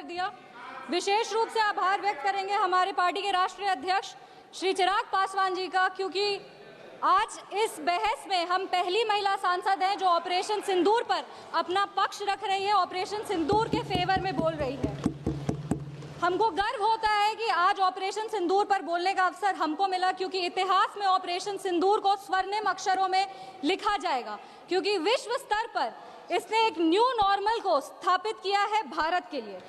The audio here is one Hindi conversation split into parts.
दिया। विशेष रूप से आभार व्यक्त करेंगे हमारे पार्टी के राष्ट्रीय अध्यक्ष श्री चिराग पासवान जी का, क्योंकि आज इस बहस में हम पहली महिला सांसद हैं जो ऑपरेशन सिंदूर पर अपना पक्ष रख रही है, ऑपरेशन सिंदूर के फेवर में बोल रही है। हमको गर्व होता है कि आज ऑपरेशन सिंदूर पर बोलने का अवसर हमको मिला, क्योंकि इतिहास में ऑपरेशन सिंदूर को स्वर्णिम अक्षरों में लिखा जाएगा, क्योंकि विश्व स्तर पर इसने एक न्यू नॉर्मल को स्थापित किया है भारत के लिए।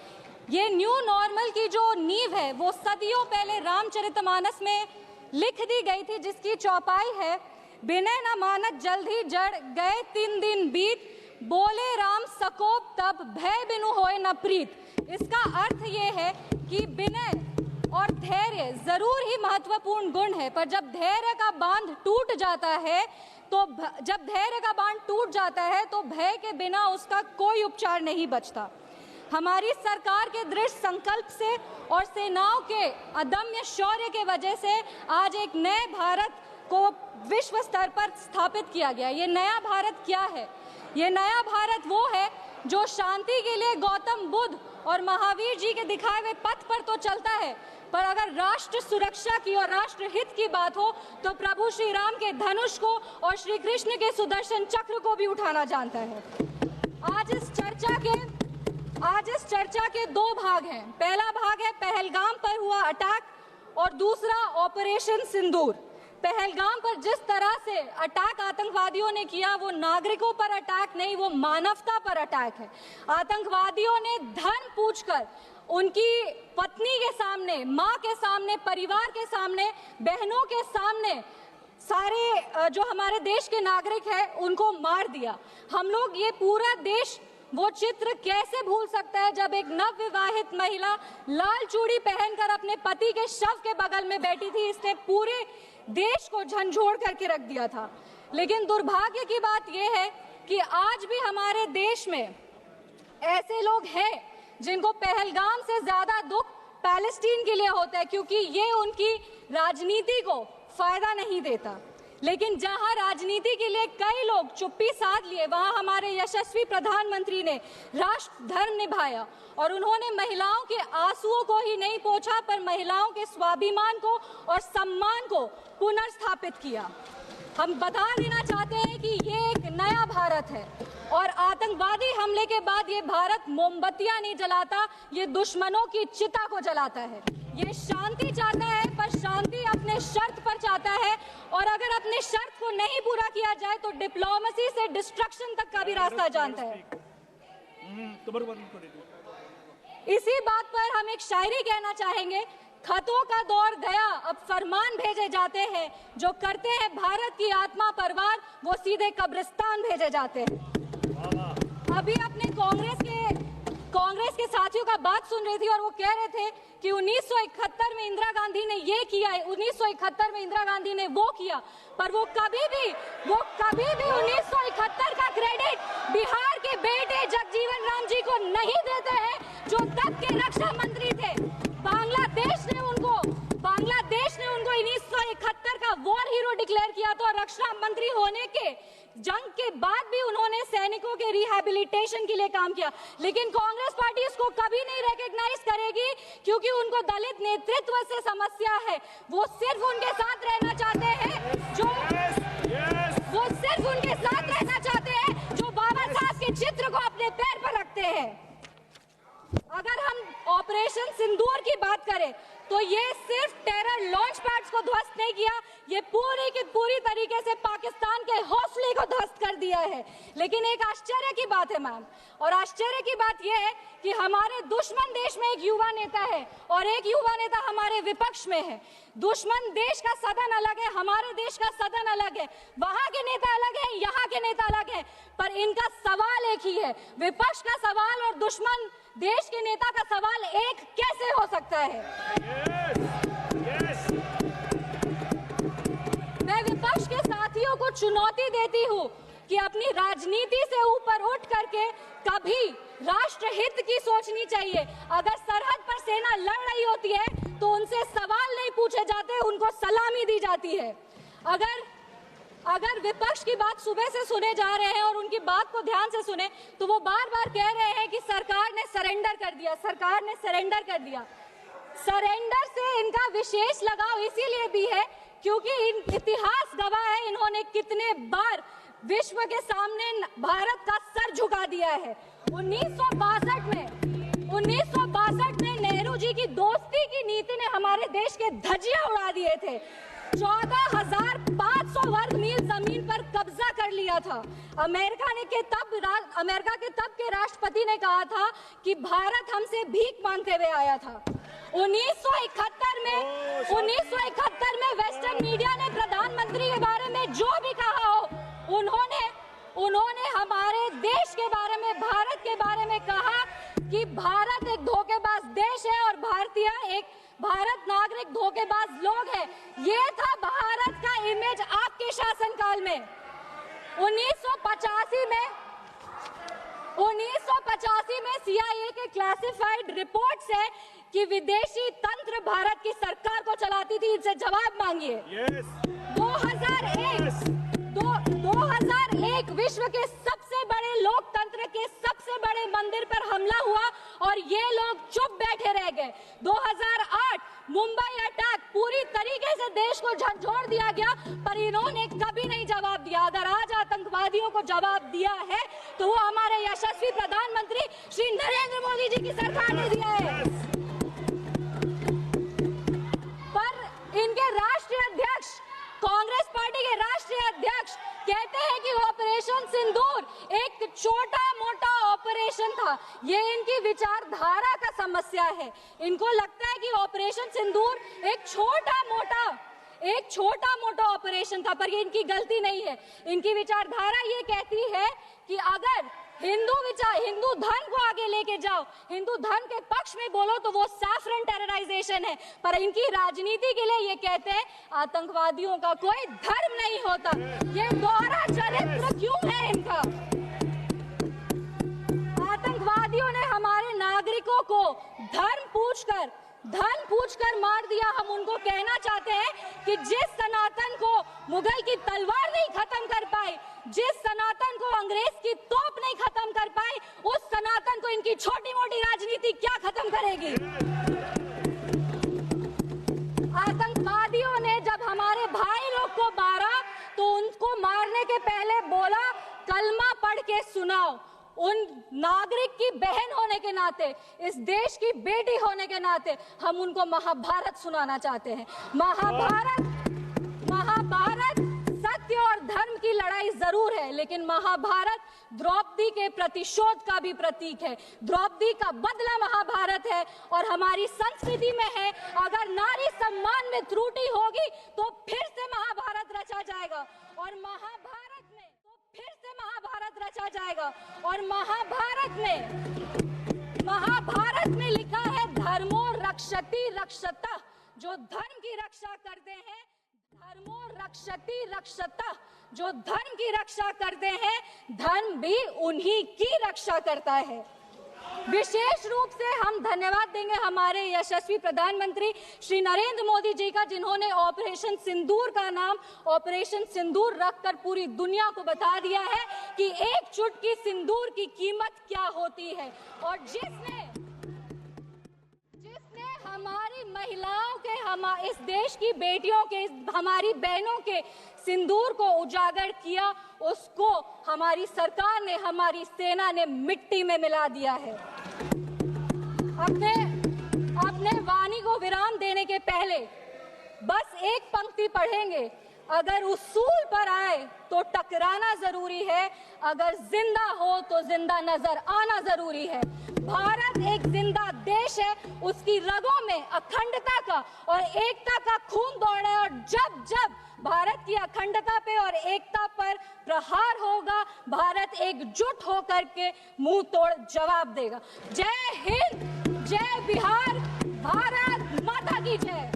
ये न्यू नॉर्मल की जो नींव है वो सदियों पहले रामचरितमानस में लिख दी गई थी, जिसकी चौपाई है, बिनय न मानत जल्द ही जड़ गए 3 दिन बीत, बोले राम सकोप तब भय बिनु होए न प्रीत। इसका अर्थ ये है कि विनय और धैर्य जरूर ही महत्वपूर्ण गुण है, पर जब धैर्य का बांध टूट जाता है तो भय के बिना उसका कोई उपचार नहीं बचता। हमारी सरकार के दृढ़ संकल्प से और सेनाओं के अदम्य शौर्य के वजह से आज एक नए भारत को विश्व स्तर पर स्थापित किया गया। ये नया भारत क्या है? ये नया भारत वो है जो शांति के लिए गौतम बुद्ध और महावीर जी के दिखाए हुए पथ पर तो चलता है, पर अगर राष्ट्र सुरक्षा की और राष्ट्र हित की बात हो तो प्रभु श्री राम के धनुष को और श्री कृष्ण के सुदर्शन चक्र को भी उठाना जानता है। आज इस चर्चा के 2 भाग हैं। पहला भाग है पहलगाम पर हुआ अटैक और दूसरा ऑपरेशन सिंदूर। पहलगाम पर जिस तरह से अटैक आतंकवादियों ने किया वो नागरिकों पर अटैक नहीं, वो मानवता पर अटैक है। आतंकवादियों ने धन पूछकर उनकी पत्नी के सामने, माँ के सामने, परिवार के सामने, बहनों के सामने सारे जो हमारे देश के नागरिक हैं उनको मार दिया। हम लोग ये पूरा देश वो चित्र कैसे भूल सकता है जब एक नवविवाहित महिला लाल चूड़ी पहनकर अपने पति के शव के बगल में बैठी थी। इसने पूरे देश को झंझोड़ करके रख दिया था। लेकिन दुर्भाग्य की बात यह है कि आज भी हमारे देश में ऐसे लोग हैं जिनको पहलगाम से ज्यादा दुख पैलेस्टीन के लिए होता है, क्योंकि ये उनकी राजनीति को फायदा नहीं देता। लेकिन जहां राजनीति के लिए कई लोग चुप्पी साध लिए, वहां हमारे यशस्वी प्रधानमंत्री ने राष्ट्र धर्म निभाया और उन्होंने महिलाओं के आंसुओं को ही नहीं पोंछा, पर महिलाओं के स्वाभिमान को और सम्मान को पुनर्स्थापित किया। हम बता देना चाहते हैं कि ये एक नया भारत है और आतंकवादी हमले के बाद ये भारत मोमबत्तियां नहीं जलाता, ये दुश्मनों की चिता को जलाता है। ये शांति चाहता है, पर शांति अपने शर्त पर चाहता है, और अगर अपने शर्त को नहीं पूरा किया जाए तो डिप्लोमेसी से डिस्ट्रक्शन तक का भी रास्ता जानता है। इसी बात पर हम एक शायरी कहना चाहेंगे, खतों का दौर गया अब फरमान भेजे जाते हैं, जो करते हैं भारत की आत्मा परवार वो सीधे कब्रिस्तान भेजे जाते हैं। अभी अपने कांग्रेस के साथियों का बात सुन रही थी और वो कह रहे थे कि 1971 में इंदिरा गांधी ने ये किया है, 1971 में इंदिरा गांधी ने वो किया, पर वो कभी भी 1971 का क्रेडिट बिहार के बेटे जगजीवन राम जी को नहीं देते हैं, जो तब के रक्षा मंत्री थे। बांग्लादेश ने उनको 1971 का वॉर हीरो डिक्लेयर किया था, और रक्षा मंत्री होने के जंग के बाद भी उन्होंने सैनिकों के रिहैबिलिटेशन के लिए काम किया। लेकिन कांग्रेस पार्टी इसको कभी नहीं रिकॉग्नाइज करेगी, क्योंकि उनको दलित नेतृत्व से समस्या है। वो सिर्फ उनके साथ रहना चाहते हैं जो बाबा साहब के चित्र को अपने पैर पर रखते हैं। अगर हम ऑपरेशन सिंदूर की बात करें तो ये सिर्फ टेरर लॉन्च पैड्स को ध्वस्त नहीं किया, ये पूरी की पूरी तरीके से पाकिस्तान के हौसले को ध्वस्त कर दिया है। लेकिन एक आश्चर्य की बात है मैम, और आश्चर्य की बात यह है कि हमारे दुश्मन देश में एक युवा नेता है और एक युवा नेता हमारे विपक्ष में है। दुश्मन देश का सदन अलग है, हमारे देश का सदन अलग है, वहां के नेता अलग है, यहाँ के नेता अलग है, पर इनका सवाल एक ही है। विपक्ष का सवाल और दुश्मन देश के नेता का सवाल एक कैसे हो सकता है? मैं विपक्ष के साथियों को चुनौती देती हूँ कि अपनी राजनीति से ऊपर उठ करके कभी राष्ट्र हित की सोचनी चाहिए। अगर सरहद पर सेना लड़ रही होती है तो उनसे सवाल नहीं पूछे जाते, उनको सलामी दी जाती है। अगर विपक्ष की बात सुबह से सुने जा रहे हैं और उनकी बात को ध्यान से सुने तो वो बार बार कह रहे हैं कि सरकार ने सरेंडर कर दिया, सरकार ने सरेंडर कर दिया। सरेंडर से इनका विशेष लगाव इसीलिए भी है क्योंकि इतिहास गवाह है इन्होंने कितने बार विश्व के सामने भारत का सर झुका दिया है। 1962 में नेहरू जी की दोस्ती की नीति ने हमारे देश के धज्जियां उड़ा दिए थे। 14,500 वर्ग मील जमीन पर कब्जा कर लिया था। अमेरिका के तब के राष्ट्रपति ने कहा था कि भारत हमसे भीख मांगते हुए आया था। 1971 में वेस्टर्न मीडिया ने प्रधानमंत्री के बारे में जो भी कहा हो, उन्होंने हमारे देश के बारे में, भारत के बारे में कहा कि भारत एक धोखेबाज देश है और भारत नागरिक धोखेबाज लोग हैं। ये था भारत का इमेज आपके शासनकाल में। 1985 में CIA के क्लासिफाइड रिपोर्ट्स है कि विदेशी तंत्र भारत की सरकार को चलाती थी। इनसे जवाब मांगिए। 2001 विश्व के सबसे बड़े लोकतंत्र के सबसे बड़े मंदिर पर हमला हुआ और ये लोग चुप बैठे रह गए। 2008 मुंबई अटैक, पूरी तरीके से देश को झकझोर दिया गया पर इन्होंने कभी नहीं जवाब दिया। अगर आज आतंकवादियों को जवाब दिया है तो वो हमारे यशस्वी प्रधानमंत्री श्री नरेंद्र मोदी जी की सरकार ने दिया है। पर इनके राष्ट्रीय अध्यक्ष, कांग्रेस पार्टी के राष्ट्रीय अध्यक्ष कहते हैं कि ऑपरेशन सिंदूर एक छोटा मोटा ऑपरेशन था। ये इनकी विचारधारा का समस्या है। इनको लगता है कि ऑपरेशन सिंदूर एक छोटा मोटा ऑपरेशन था, पर ये इनकी गलती नहीं है। इनकी विचारधारा ये कहती है कि अगर हिंदू धन को आगे लेके जाओ, हिंदू धन के पक्ष में बोलो तो वो सैफरन टेरराइजेशन है। पर इनकी राजनीति के लिए ये कहते हैं आतंकवादियों का कोई धर्म नहीं होता। ये दोहरा चरित्र क्यों है इनका? आतंकवादियों ने हमारे नागरिकों को धन पूछकर मार दिया। हम उनको कहना चाहते हैं कि जिस सनातन को मुगल की तलवार नहीं खत्म कर पाई, जिस सनातन को अंग्रेज की तोप नहीं खत्म कर पाई, उस सनातन को इनकी छोटी मोटी राजनीति क्या खत्म करेगी? आतंकवादियों ने जब हमारे भाई लोग को मारा तो उनको मारने के पहले बोला कलमा पढ़ के सुनाओ। उन नागरिक की बहन होने के नाते, इस देश की बेटी होने के नाते हम उनको महाभारत सुनाना चाहते हैं। महाभारत सत्य और धर्म की लड़ाई जरूर है, लेकिन महाभारत द्रौपदी के प्रतिशोध का भी प्रतीक है। द्रौपदी का बदला महाभारत है और हमारी संस्कृति में है। अगर नारी सम्मान में त्रुटि होगी तो फिर से महाभारत रचा जाएगा और महाभारत में लिखा है धर्मो रक्षति रक्षतः, जो धर्म की रक्षा करते हैं। धर्मो रक्षति रक्षतः, जो धर्म की रक्षा करते हैं, धर्म भी उन्हीं की रक्षा करता है। विशेष रूप से हम धन्यवाद देंगे हमारे यशस्वी प्रधानमंत्री श्री नरेंद्र मोदी जी का, जिन्होंने ऑपरेशन सिंदूर का नाम ऑपरेशन सिंदूर रखकर पूरी दुनिया को बता दिया है कि एक चुटकी सिंदूर की कीमत क्या होती है। और जिसने हमारी महिलाओं के, इस देश की बेटियों के, हमारी बहनों के सिंदूर को उजागर किया, उसको हमारी सरकार ने, हमारी सेना ने मिट्टी में मिला दिया है। अपने वाणी को विराम देने के पहले बस एक पंक्ति पढ़ेंगे। अगर उसूल पर आए तो टकराना जरूरी है, अगर जिंदा हो तो जिंदा नजर आना जरूरी है। भारत एक जिंदा देश है, उसकी रगों में अखंडता का और एकता का खून दौड़ा है और जब जब भारत की अखंडता पे और एकता पर प्रहार होगा, भारत एकजुट होकर के मुंह तोड़ जवाब देगा। जय हिंद, जय बिहार, भारत माता की जय।